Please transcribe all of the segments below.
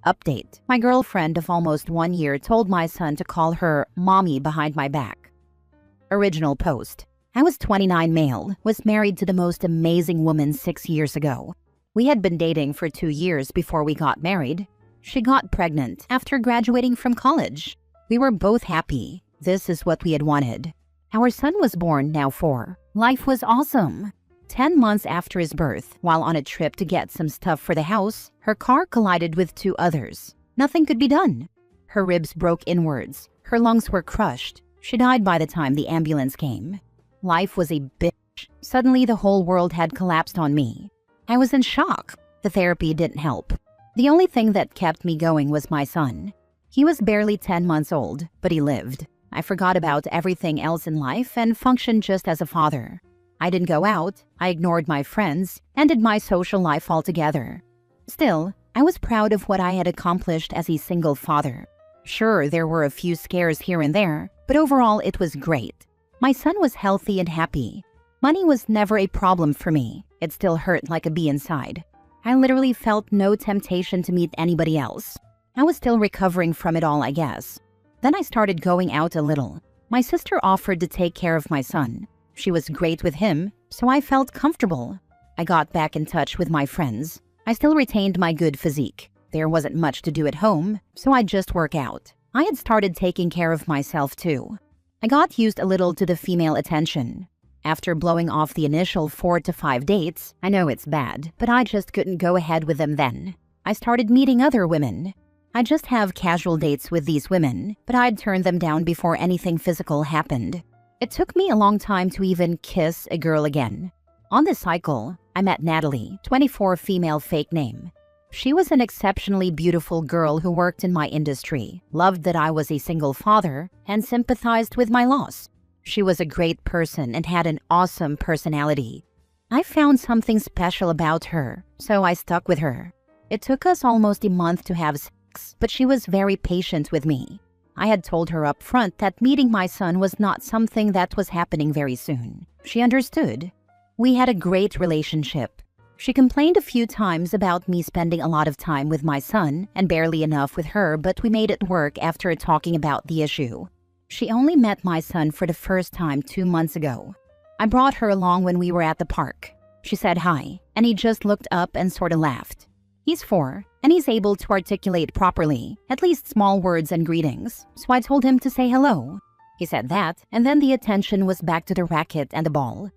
Update. My girlfriend of almost 1 year told my son to call her mommy behind my back. Original post. I was 29 male, was married to the most amazing woman 6 years ago. We had been dating for 2 years before we got married. She got pregnant after graduating from college. We were both happy. This is what we had wanted. Our son was born, now 4. Life was awesome. 10 months after his birth, while on a trip to get some stuff for the house, her car collided with 2 others. Nothing could be done. Her ribs broke inwards. Her lungs were crushed. She died by the time the ambulance came. Life was a bitch. Suddenly, the whole world had collapsed on me. I was in shock. The therapy didn't help. The only thing that kept me going was my son. He was barely 10 months old, but he lived. I forgot about everything else in life and functioned just as a father. I didn't go out, I ignored my friends, ended my social life altogether. Still, I was proud of what I had accomplished as a single father. Sure, there were a few scares here and there, but overall it was great. My son was healthy and happy. Money was never a problem for me. It still hurt like a bee inside. I literally felt no temptation to meet anybody else. I was still recovering from it all, I guess. Then I started going out a little. My sister offered to take care of my son. She was great with him, so I felt comfortable. I got back in touch with my friends. I still retained my good physique. There wasn't much to do at home, so I'd just work out. I had started taking care of myself too. I got used a little to the female attention. After blowing off the initial 4 to 5 dates, I know it's bad, but I just couldn't go ahead with them then. I started meeting other women. I'd just have casual dates with these women, but I'd turn them down before anything physical happened. It took me a long time to even kiss a girl again. On this cycle, I met Natalie, 24 female fake name. She was an exceptionally beautiful girl who worked in my industry, loved that I was a single father, and sympathized with my loss. She was a great person and had an awesome personality. I found something special about her, so I stuck with her. It took us almost a month to have sex, but she was very patient with me. I had told her up front that meeting my son was not something that was happening very soon. She understood. We had a great relationship. She complained a few times about me spending a lot of time with my son and barely enough with her, but we made it work after talking about the issue. She only met my son for the first time 2 months ago. I brought her along when we were at the park. She said hi, and he just looked up and sort of laughed. He's 4, and he's able to articulate properly, at least small words and greetings, so I told him to say hello. He said that, and then the attention was back to the racket and the ball.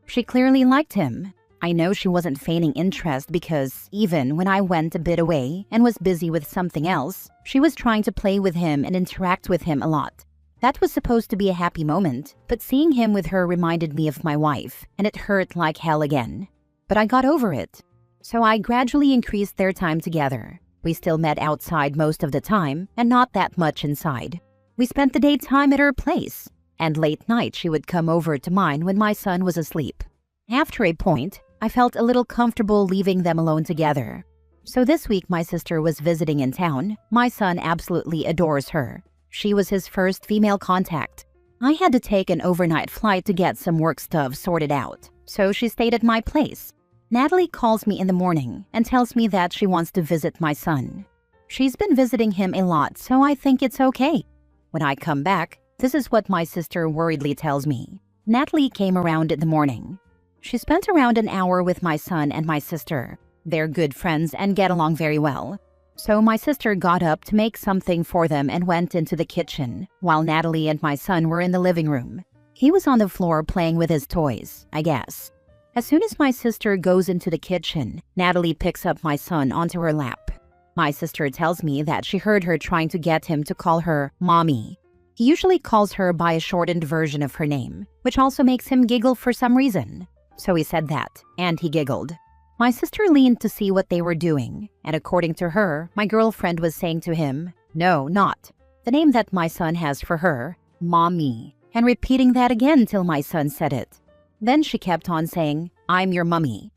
She clearly liked him. I know she wasn't feigning interest because even when I went a bit away and was busy with something else, she was trying to play with him and interact with him a lot. That was supposed to be a happy moment, but seeing him with her reminded me of my wife, and it hurt like hell again. But I got over it. So I gradually increased their time together. We still met outside most of the time, and not that much inside. We spent the daytime at her place, and late night she would come over to mine when my son was asleep. After a point, I felt a little comfortable leaving them alone together. So this week my sister was visiting in town. My son absolutely adores her. She was his first female contact. I had to take an overnight flight to get some work stuff sorted out, so she stayed at my place. Natalie calls me in the morning and tells me that she wants to visit my son. She's been visiting him a lot, so I think it's okay. When I come back, this is what my sister worriedly tells me. Natalie came around in the morning. She spent around an hour with my son and my sister. They're good friends and get along very well. So my sister got up to make something for them and went into the kitchen, while Natalie and my son were in the living room. He was on the floor playing with his toys, I guess. As soon as my sister goes into the kitchen, Natalie picks up my son onto her lap. My sister tells me that she heard her trying to get him to call her mommy. He usually calls her by a shortened version of her name, which also makes him giggle for some reason. So he said that, and he giggled. My sister leaned to see what they were doing, and according to her, my girlfriend was saying to him, "No, not," the name that my son has for her, mommy, and repeating that again till my son said it. Then she kept on saying, "I'm your mummy."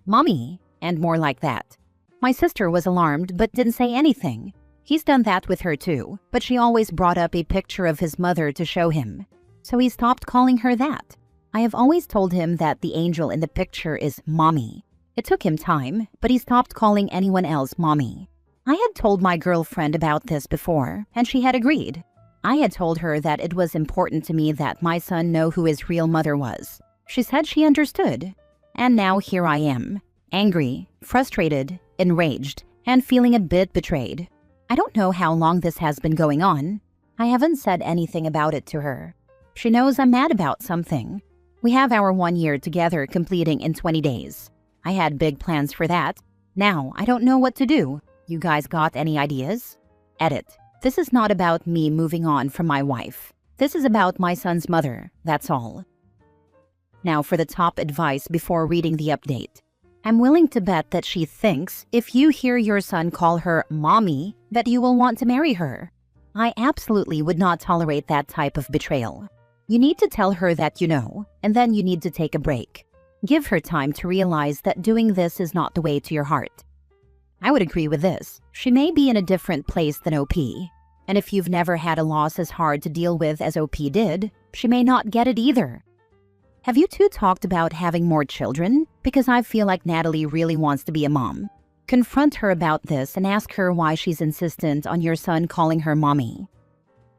Mommy, and more like that. My sister was alarmed but didn't say anything. He's done that with her too, but she always brought up a picture of his mother to show him. So he stopped calling her that. I have always told him that the angel in the picture is mommy. It took him time, but he stopped calling anyone else mommy. I had told my girlfriend about this before, and she had agreed. I had told her that it was important to me that my son know who his real mother was. She said she understood. And now here I am, angry, frustrated, enraged, and feeling a bit betrayed. I don't know how long this has been going on. I haven't said anything about it to her. She knows I'm mad about something. We have our 1 year together completing in 20 days. I had big plans for that. Now I don't know what to do. You guys got any ideas? Edit. This is not about me moving on from my wife. This is about my son's mother, that's all. Now for the top advice before reading the update. I'm willing to bet that she thinks if you hear your son call her mommy, that you will want to marry her. I absolutely would not tolerate that type of betrayal. You need to tell her that you know, and then you need to take a break. Give her time to realize that doing this is not the way to your heart. I would agree with this. She may be in a different place than OP. And if you've never had a loss as hard to deal with as OP did, she may not get it either. Have you two talked about having more children? Because I feel like Natalie really wants to be a mom. Confront her about this and ask her why she's insistent on your son calling her mommy.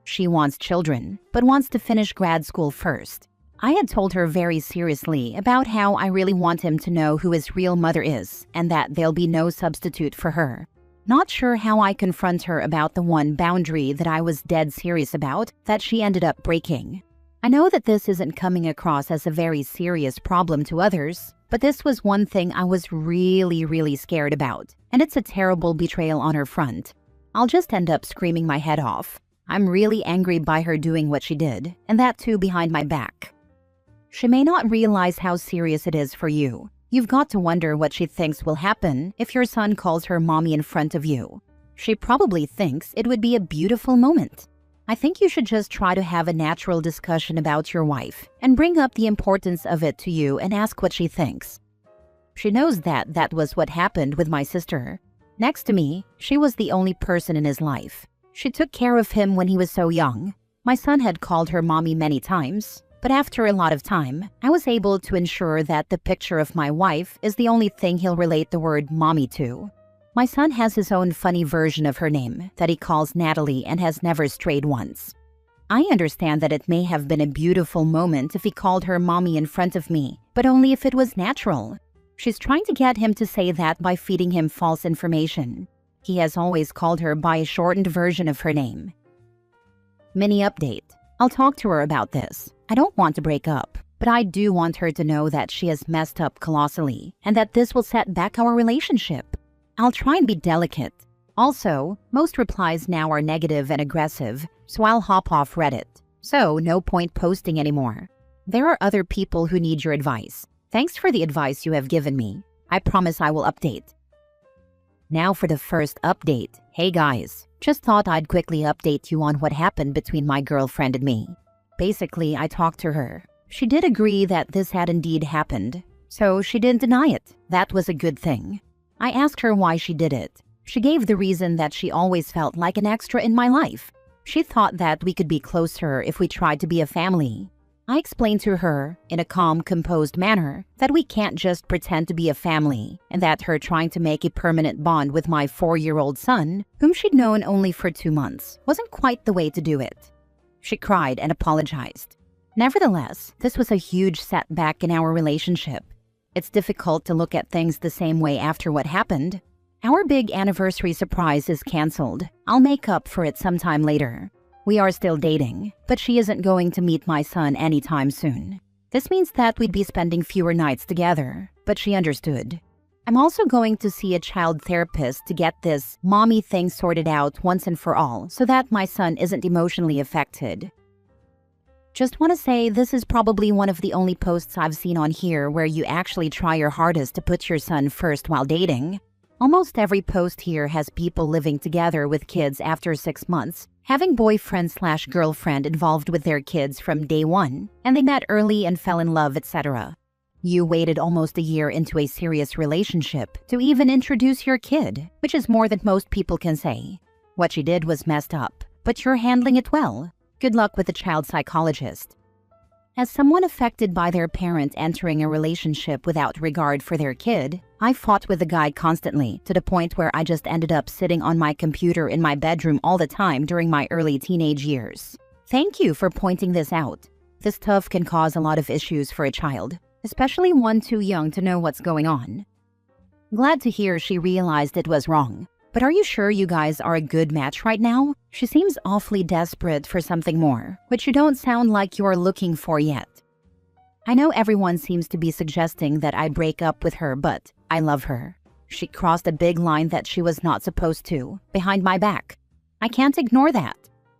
She wants children, but wants to finish grad school first. I had told her very seriously about how I really want him to know who his real mother is and that there'll be no substitute for her. Not sure how I confront her about the one boundary that I was dead serious about that she ended up breaking. I know that this isn't coming across as a very serious problem to others, but this was one thing I was really scared about, and it's a terrible betrayal on her front. I'll just end up screaming my head off. I'm really angry by her doing what she did, and that too behind my back. She may not realize how serious it is for you. You've got to wonder what she thinks will happen if your son calls her mommy in front of you. She probably thinks it would be a beautiful moment. I think you should just try to have a natural discussion about your wife and bring up the importance of it to you and ask what she thinks. She knows that that was what happened with my sister. Next to me, she was the only person in his life. She took care of him when he was so young. My son had called her mommy many times, but after a lot of time, I was able to ensure that the picture of my wife is the only thing he'll relate the word mommy to. My son has his own funny version of her name that he calls Natalie and has never strayed once. I understand that it may have been a beautiful moment if he called her mommy in front of me, but only if it was natural. She's trying to get him to say that by feeding him false information. He has always called her by a shortened version of her name. Mini update. I'll talk to her about this. I don't want to break up, but I do want her to know that she has messed up colossally and that this will set back our relationship. I'll try and be delicate. Also, most replies now are negative and aggressive, so I'll hop off Reddit. So, no point posting anymore. There are other people who need your advice. Thanks for the advice you have given me. I promise I will update. Now for the first update. Hey guys, just thought I'd quickly update you on what happened between my girlfriend and me. Basically, I talked to her. She did agree that this had indeed happened, so she didn't deny it. That was a good thing. I asked her why she did it. She gave the reason that she always felt like an extra in my life. She thought that we could be closer if we tried to be a family. I explained to her, in a calm, composed manner, that we can't just pretend to be a family, and that her trying to make a permanent bond with my 4-year-old son, whom she'd known only for 2 months, wasn't quite the way to do it. She cried and apologized. Nevertheless, this was a huge setback in our relationship. It's difficult to look at things the same way after what happened. Our big anniversary surprise is canceled. I'll make up for it sometime later. We are still dating, but she isn't going to meet my son anytime soon. This means that we'd be spending fewer nights together, but she understood. I'm also going to see a child therapist to get this mommy thing sorted out once and for all so that my son isn't emotionally affected. Just want to say this is probably one of the only posts I've seen on here where you actually try your hardest to put your son first while dating. Almost every post here has people living together with kids after 6 months, having boyfriend/girlfriend involved with their kids from day one, and they met early and fell in love, etc. You waited almost a year into a serious relationship to even introduce your kid, which is more than most people can say. What she did was messed up, but you're handling it well. Good luck with the child psychologist. As someone affected by their parent entering a relationship without regard for their kid, I fought with the guy constantly to the point where I just ended up sitting on my computer in my bedroom all the time during my early teenage years. Thank you for pointing this out. This stuff can cause a lot of issues for a child, especially one too young to know what's going on. Glad to hear she realized it was wrong. But are you sure you guys are a good match right now? She seems awfully desperate for something more, which you don't sound like you're looking for yet. I know everyone seems to be suggesting that I break up with her, but I love her. She crossed a big line that she was not supposed to, behind my back. I can't ignore that.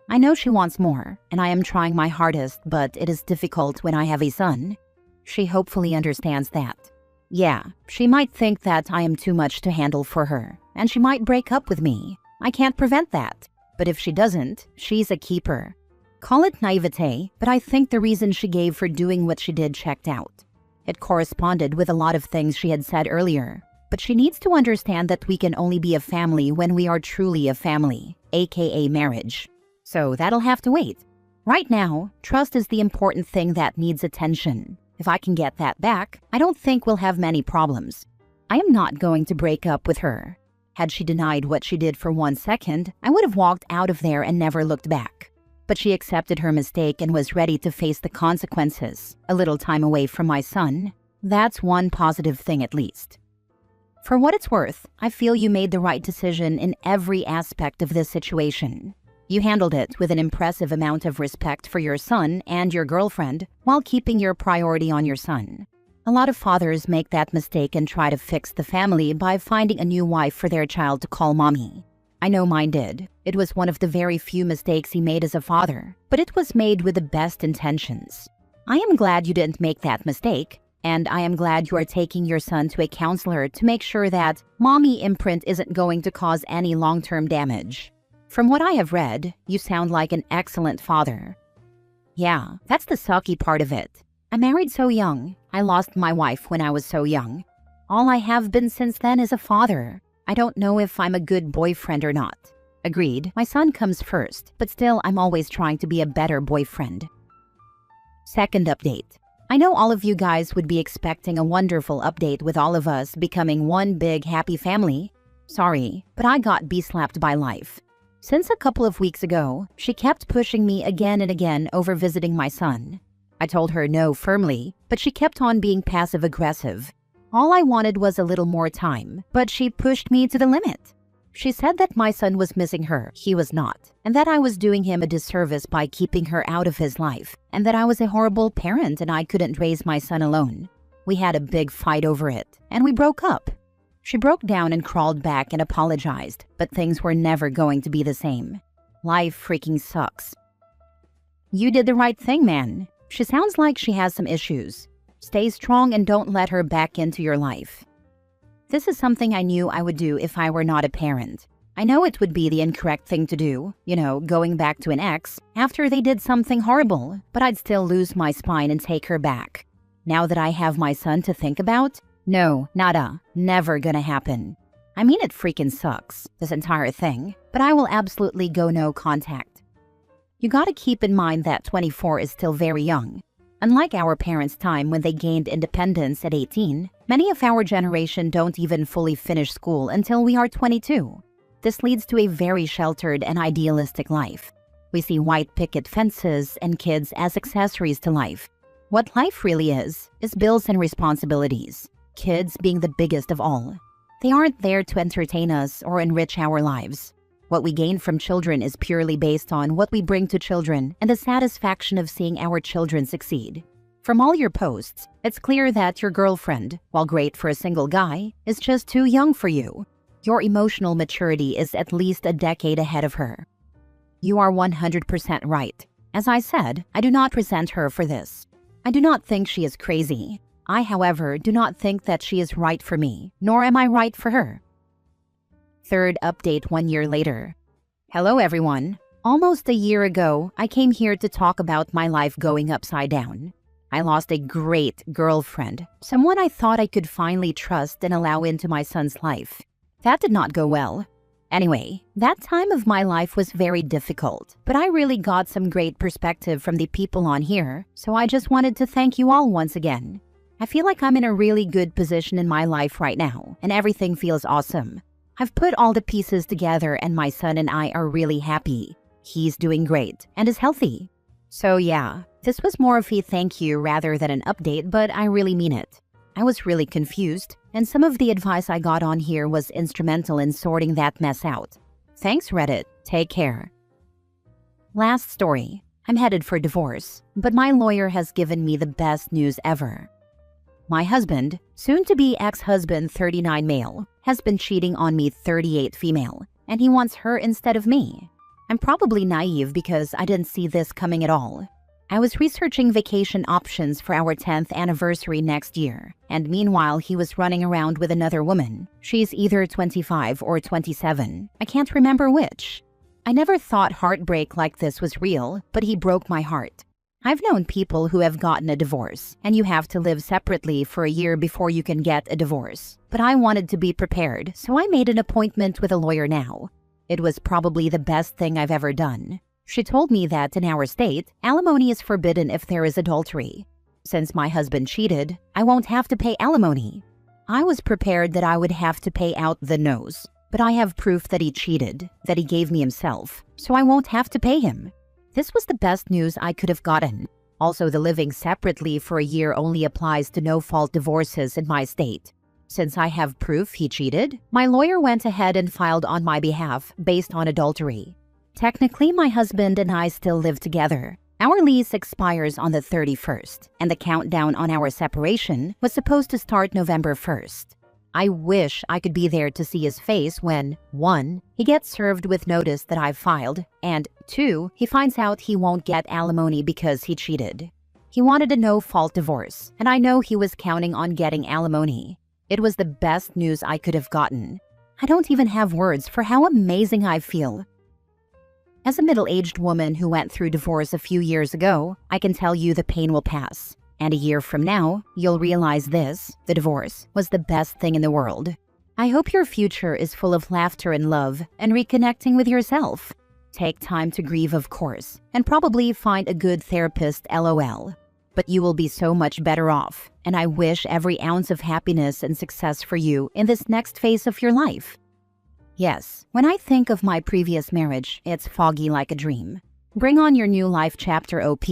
I know she wants more, and I am trying my hardest, but it is difficult when I have a son. She hopefully understands that. Yeah, she might think that I am too much to handle for her, and she might break up with me. I can't prevent that. But if she doesn't, she's a keeper. Call it naivete, but I think the reason she gave for doing what she did checked out. It corresponded with a lot of things she had said earlier. But she needs to understand that we can only be a family when we are truly a family, aka marriage. So that'll have to wait. Right now, trust is the important thing that needs attention. If I can get that back, I don't think we'll have many problems. I am not going to break up with her. Had she denied what she did for 1 second, I would have walked out of there and never looked back. But she accepted her mistake and was ready to face the consequences, a little time away from my son. That's one positive thing at least. For what it's worth, I feel you made the right decision in every aspect of this situation. You handled it with an impressive amount of respect for your son and your girlfriend while keeping your priority on your son. A lot of fathers make that mistake and try to fix the family by finding a new wife for their child to call mommy. I know mine did. It was one of the very few mistakes he made as a father, but it was made with the best intentions. I am glad you didn't make that mistake, and I am glad you are taking your son to a counselor to make sure that mommy imprint isn't going to cause any long-term damage. From what I have read, you sound like an excellent father. Yeah, that's the sucky part of it. I married so young. I lost my wife when I was so young. All I have been since then is a father. I don't know if I'm a good boyfriend or not. Agreed, my son comes first, but still I'm always trying to be a better boyfriend. Second update. I know all of you guys would be expecting a wonderful update with all of us becoming one big happy family. Sorry, but I got bee-slapped by life. Since a couple of weeks ago, she kept pushing me again and again over visiting my son. I told her no firmly, but she kept on being passive-aggressive. All I wanted was a little more time, but she pushed me to the limit. She said that my son was missing her, he was not, and that I was doing him a disservice by keeping her out of his life, and that I was a horrible parent and I couldn't raise my son alone. We had a big fight over it, and we broke up. She broke down and crawled back and apologized, but things were never going to be the same. Life freaking sucks. You did the right thing, man. She sounds like she has some issues. Stay strong and don't let her back into your life. This is something I knew I would do if I were not a parent. I know it would be the incorrect thing to do, going back to an ex after they did something horrible, but I'd still lose my spine and take her back. Now that I have my son to think about, no, nada, never gonna happen. I mean, it freaking sucks, this entire thing, but I will absolutely go no contact. You gotta keep in mind that 24 is still very young. Unlike our parents' time when they gained independence at 18, many of our generation don't even fully finish school until we are 22. This leads to a very sheltered and idealistic life. We see white picket fences and kids as accessories to life. What life really is bills and responsibilities. Kids being the biggest of all. They aren't there to entertain us or enrich our lives. What we gain from children is purely based on what we bring to children and the satisfaction of seeing our children succeed. From all your posts, it's clear that your girlfriend, while great for a single guy, is just too young for you. Your emotional maturity is at least a decade ahead of her. You are 100% right. As I said, I do not resent her for this. I do not think she is crazy. I, however, do not think that she is right for me, nor am I right for her. Third update 1 year later. Hello everyone. Almost a year ago, I came here to talk about my life going upside down. I lost a great girlfriend, someone I thought I could finally trust and allow into my son's life. That did not go well. Anyway, that time of my life was very difficult, but I really got some great perspective from the people on here, so I just wanted to thank you all once again. I feel like I'm in a really good position in my life right now, and everything feels awesome. I've put all the pieces together and my son and I are really happy. He's doing great and is healthy. So yeah, this was more of a thank you rather than an update, but I really mean it. I was really confused, and some of the advice I got on here was instrumental in sorting that mess out. Thanks, Reddit. Take care. Last story. I'm headed for divorce, but my lawyer has given me the best news ever. My husband, soon-to-be ex-husband 39 male, has been cheating on me 38 female, and he wants her instead of me. I'm probably naive because I didn't see this coming at all. I was researching vacation options for our 10th anniversary next year, and meanwhile he was running around with another woman. She's either 25 or 27. I can't remember which. I never thought heartbreak like this was real, but he broke my heart. I've known people who have gotten a divorce, and you have to live separately for a year before you can get a divorce. But I wanted to be prepared, so I made an appointment with a lawyer now. It was probably the best thing I've ever done. She told me that in our state, alimony is forbidden if there is adultery. Since my husband cheated, I won't have to pay alimony. I was prepared that I would have to pay out the nose, but I have proof that he cheated, that he gave me himself, so I won't have to pay him. This was the best news I could have gotten. Also, the living separately for a year only applies to no-fault divorces in my state. Since I have proof he cheated, my lawyer went ahead and filed on my behalf based on adultery. Technically, my husband and I still live together. Our lease expires on the 31st, and the countdown on our separation was supposed to start November 1st. I wish I could be there to see his face when 1. He gets served with notice that I've filed, and 2. He finds out he won't get alimony because he cheated. He wanted a no-fault divorce, and I know he was counting on getting alimony. It was the best news I could have gotten. I don't even have words for how amazing I feel. As a middle-aged woman who went through divorce a few years ago, I can tell you the pain will pass. And a year from now, you'll realize this, the divorce, was the best thing in the world. I hope your future is full of laughter and love and reconnecting with yourself. Take time to grieve, of course, and probably find a good therapist, LOL. But you will be so much better off, and I wish every ounce of happiness and success for you in this next phase of your life. Yes, when I think of my previous marriage, it's foggy like a dream. Bring on your new life chapter, OP.